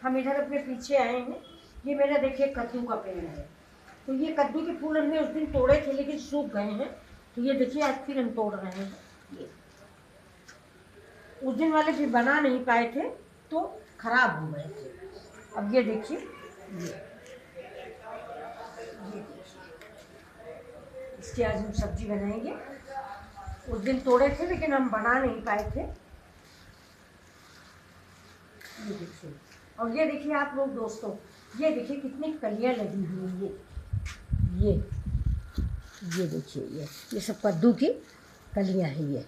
हम इधर अपने पीछे आए हैं। ये मेरा देखिए कद्दू का पेड़ है। तो ये कद्दू के फूल हमने उस दिन तोड़े थे लेकिन सूख गए हैं। तो ये देखिए आज फिर हम तोड़ रहे हैं। ये उस दिन वाले भी बना नहीं पाए थे तो खराब हो गए थे। अब ये देखिए, ये इसकी आज हम सब्जी बनाएंगे। उस दिन तोड़े थे लेकिन हम बना नहीं पाए थे। ये देखिए, और ये देखिए आप लोग दोस्तों, ये देखिए कितनी कलियां लगी हुई हैं। ये देखिए, ये सब कद्दू की कलियां हैं।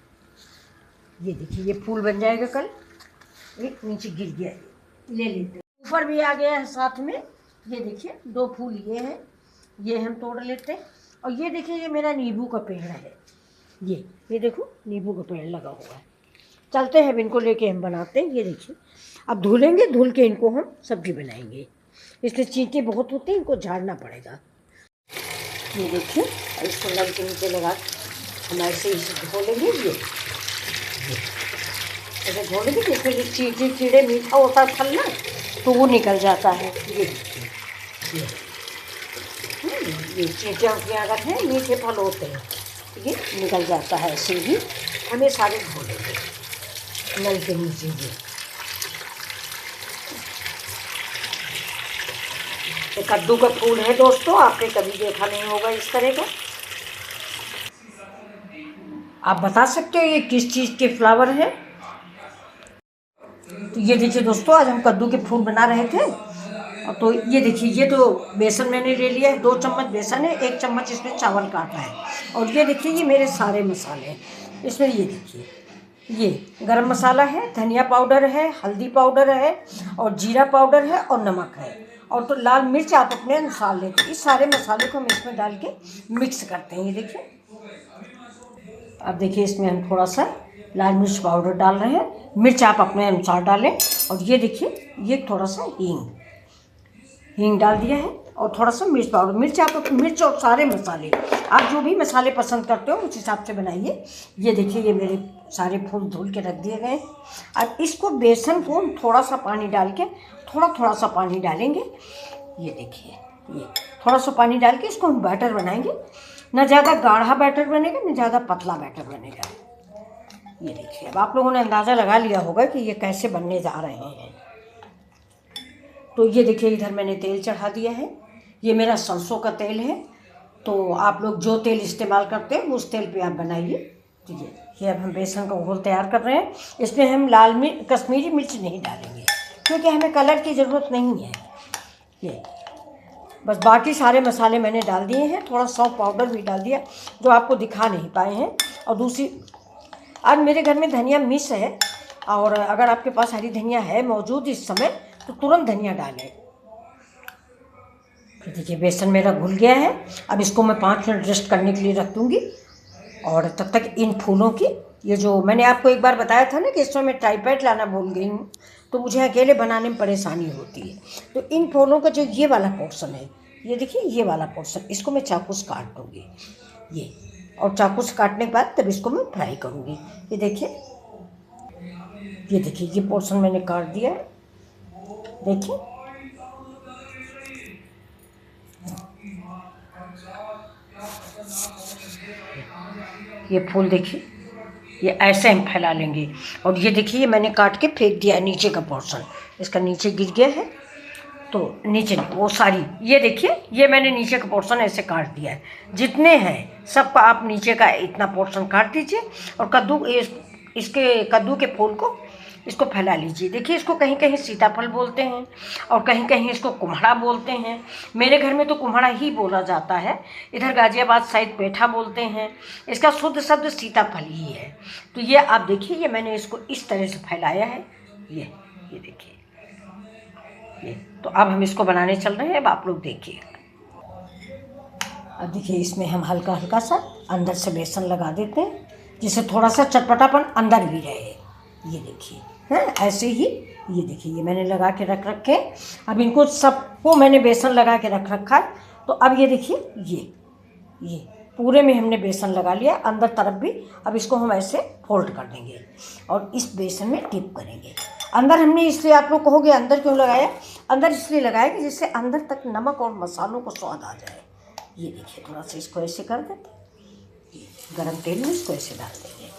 ये देखिए, ये फूल बन जाएगा कल। एक नीचे गिर गया, ले लेते हैं। ऊपर भी आ गया है साथ में। ये देखिए 2 फूल ये हैं, ये हम तोड़ लेते हैं। और ये देखिए, ये मेरा नींबू का पेड़ है। ये देखो नींबू का पेड़ लगा हुआ है। चलते हैं, इनको लेके हम बनाते हैं। ये देखिए, अब धुलेंगे, धुल के इनको हम सब्जी बनाएंगे। इसलिए चींटे बहुत होते हैं, इनको झाड़ना पड़ेगा। ये देखिए, इसको नल के नीचे लगा हम ऐसे ही धो लेंगे। ये ऐसे धो लेंगे, जिसमें कीड़े मीठा होता है फल ना, तो वो निकल जाता है। ये चींटे अपने आगत हैं, मीठे फल होते हैं, ये निकल जाता है। ऐसे ही हमें सारे धो लेंगे नल के नीचे। ये कद्दू का फूल है दोस्तों, आपने कभी देखा नहीं होगा इस तरह का। आप बता सकते हो ये किस चीज़ के फ्लावर है? तो ये देखिए दोस्तों, आज हम कद्दू के फूल बना रहे थे। तो ये देखिए, ये तो बेसन मैंने ले लिया है, 2 चम्मच बेसन है, 1 चम्मच इसमें चावल काटा है। और ये देखिए, ये मेरे सारे मसाले हैं इसमें। ये देखिए, ये गरम मसाला है, धनिया पाउडर है, हल्दी पाउडर है, और जीरा पाउडर है, और नमक है, और तो लाल मिर्च आप अपने अनुसार लेते। इस सारे मसाले को हम इसमें डाल के मिक्स करते हैं। ये देखिए, अब देखिए इसमें हम थोड़ा सा लाल मिर्च पाउडर डाल रहे हैं, मिर्च आप अपने अनुसार डालें। और ये देखिए, ये थोड़ा सा हींग डाल दिया है, और थोड़ा सा मिर्च पाउडर। मिर्च और सारे मसाले आप जो भी मसाले पसंद करते हो उस हिसाब से बनाइए। ये देखिए, ये मेरे सारे फूल धुल के रख दिए गए। अब इसको बेसन को थोड़ा सा पानी डाल के, थोड़ा सा पानी डालेंगे। ये देखिए, ये थोड़ा सा पानी डाल के इसको हम बैटर बनाएंगे। ना ज़्यादा गाढ़ा बैटर बनेगा, ना ज़्यादा पतला बैटर बनेगा। ये देखिए, अब आप लोगों ने अंदाज़ा लगा लिया होगा कि ये कैसे बनने जा रहे हैं। तो ये देखिए, इधर मैंने तेल चढ़ा दिया है। ये मेरा सरसों का तेल है। तो आप लोग जो तेल इस्तेमाल करते हैं उस तेल पे आप बनाइए। तो ये अब हम बेसन का घोल तैयार कर रहे हैं। इसमें हम लाल मिर्च, कश्मीरी मिर्च नहीं डालेंगे क्योंकि हमें कलर की ज़रूरत नहीं है। ये बस बाकी सारे मसाले मैंने डाल दिए हैं। थोड़ा सौंफ पाउडर भी डाल दिया जो आपको दिखा नहीं पाए हैं। और दूसरी, आज मेरे घर में धनिया मिस है, और अगर आपके पास हरी धनिया है मौजूद इस समय तो तुरंत धनिया डालें। तो देखिए, बेसन मेरा घुल गया है। अब इसको मैं 5 मिनट रेस्ट करने के लिए रख दूँगी। और तब तक इन फूलों की, ये जो मैंने आपको एक बार बताया था ना कि इसमें मैं टाइपैड लाना भूल गई हूँ, तो मुझे अकेले बनाने में परेशानी होती है। तो इन फूलों का जो ये वाला पोर्शन है, ये देखिए ये वाला पोर्शन, इसको मैं चाकू से काट दूँगी। ये, और चाकू से काटने के बाद तब इसको मैं फ्राई करूँगी। ये देखिए, ये पोर्शन मैंने काट दिया है। देखिए, ये फूल देखिए, ये ऐसे हम फैला लेंगे। और ये देखिए, ये मैंने काट के फेंक दिया है नीचे का पोर्शन, इसका नीचे गिर गया है। तो नीचे वो सारी, ये देखिए, ये मैंने नीचे का पोर्शन ऐसे काट दिया है। जितने हैं सबका आप नीचे का इतना पोर्शन काट दीजिए। और इसके कद्दू के फूल को इसको फैला लीजिए। देखिए, इसको कहीं कहीं सीताफल बोलते हैं और कहीं कहीं इसको कुम्हड़ा बोलते हैं। मेरे घर में तो कुम्हड़ा ही बोला जाता है। इधर गाजियाबाद साइड पेठा बोलते हैं। इसका शुद्ध शब्द सीताफल ही है। तो ये आप देखिए, ये मैंने इसको इस तरह से फैलाया है। ये देखिए, ये तो अब हम इसको बनाने चल रहे हैं। अब आप लोग देखिए। अब देखिए, इसमें हम हल्का हल्का सा अंदर से बेसन लगा देते हैं जिससे थोड़ा सा चटपटापन अंदर भी रहे। ये देखिए, हैं ऐसे ही। ये देखिए, ये मैंने लगा के रख रखे। अब इनको सबको मैंने बेसन लगा के रख रखा है। तो अब ये देखिए, ये पूरे में हमने बेसन लगा लिया, अंदर तरफ भी। अब इसको हम ऐसे फोल्ड कर देंगे और इस बेसन में डिप करेंगे। अंदर हमने इसलिए, आप लोग कहोगे अंदर क्यों लगाया, अंदर इसलिए लगाया कि जिससे अंदर तक नमक और मसालों को स्वाद आ जाए। ये देखिए, थोड़ा सा इसको ऐसे कर देते, गरम तेल में इसको ऐसे डाल देंगे।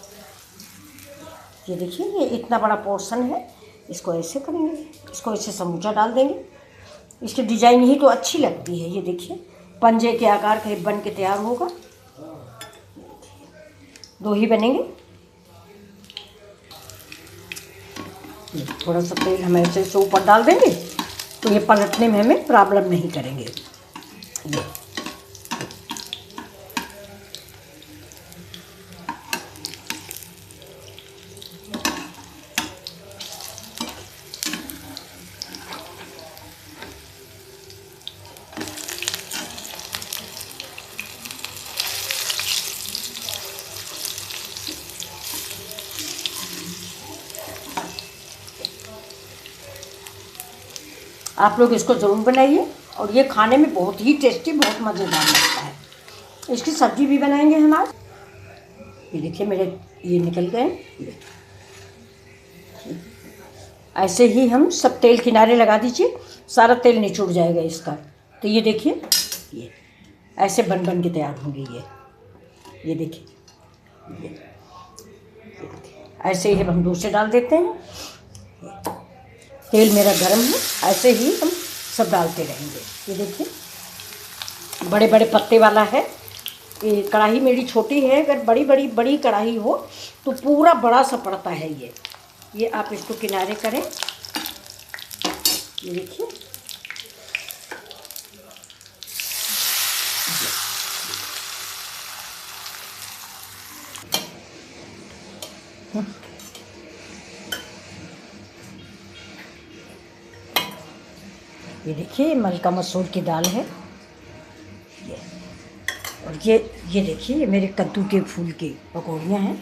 ये देखिए, ये इतना बड़ा पोर्शन है, इसको ऐसे करेंगे, इसको ऐसे समूचा डाल देंगे। इसकी डिजाइन ही तो अच्छी लगती है। ये देखिए, पंजे के आकार का बन के तैयार होगा। 2 ही बनेंगे। थोड़ा सा तेल हम ऐसे से ऊपर डाल देंगे तो ये पलटने में हमें प्रॉब्लम नहीं करेंगे। ये आप लोग इसको ज़रूर बनाइए और ये खाने में बहुत ही टेस्टी, बहुत मज़ेदार लगता है। इसकी सब्ज़ी भी बनाएंगे हम आज। ये देखिए, मेरे ये निकल गए। ऐसे ही हम सब तेल किनारे लगा दीजिए, सारा तेल निचुड़ जाएगा इसका। तो ये देखिए, ये ऐसे बन बन के तैयार होंगे। ये देखिए, ऐसे ही हम दूसरे डाल देते हैं। तेल मेरा गरम है, ऐसे ही हम सब डालते रहेंगे। ये देखिए, बड़े बड़े पत्ते वाला है। ये कढ़ाई मेरी छोटी है, अगर बड़ी कढ़ाई हो तो पूरा बड़ा सा पड़ता है ये आप इसको किनारे करें। ये देखिए, ये देखिए, मलका मसूर की दाल है। और ये देखिए, ये मेरे कद्दू के फूल की पकौड़ियाँ हैं।